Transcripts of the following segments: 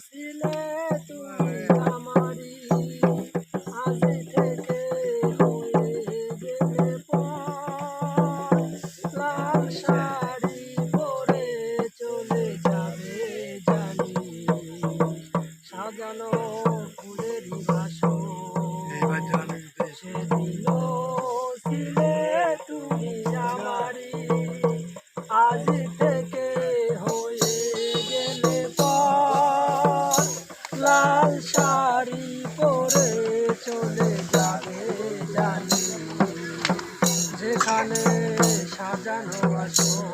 ছিলে তুমি আমারি, আজ থেকে হয়ে গেলে পর। লাল শাড়ি পরে চলে যাবে জানি, সাজানো ফুলেরই বাসর। সেদিনও ছিলে তুমি আমারি, আজ থেকে হয়ে গেলে পর। লাল শাড়ি পরে চলে যাবে জানি, যেখানে সাজানো আসর।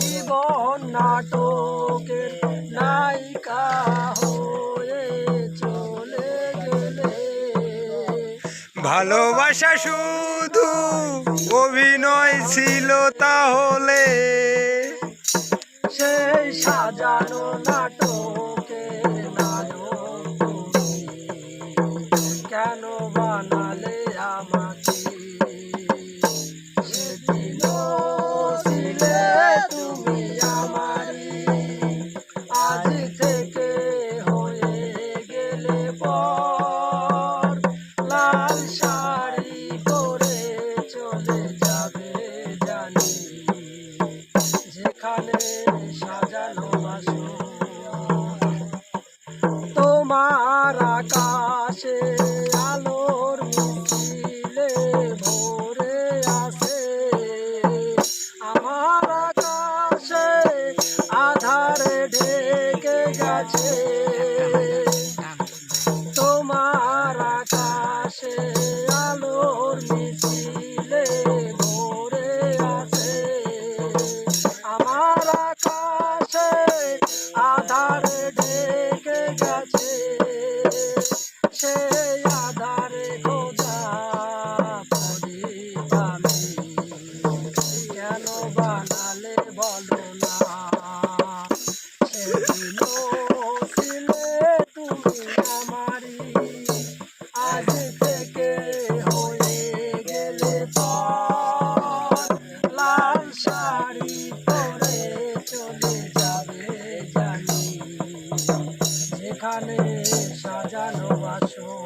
জীবন নাটকের নায়িকা হয়ে চলে গেলে, ভালোবাসা শুধু অভিনয় ছিল তাহলে? সেই সাজানো নাটকের নায়ক তুমি কেন বানালে আমাকে? সেদিনও ছিলে তুমি আমারি, আজ থেকে হয়ে গেলে পর। লাল শাড়ি পরে চলে যাবে জানি, যেখানে সাজানো আসর। তোমার আকাশে আলোর মিছিলে ভরে আছে, আমার আকাশে আধারে ঢেকে গেছে। তোমার আকাশে আলোর মিছিলে ভরে আছে, আমার আকাশে আধারে ঢেকে গেছে। সেই আধারে খোঁজা প্রদীপ আমি কেন বানালে বলো না? সেদিনও ছিলে তুমি আমারি, আজ থেকে হয়ে গেলে পর। লাল শাড়ি পরে চলে যাবে জানি, যেখানে সাজানো আসর।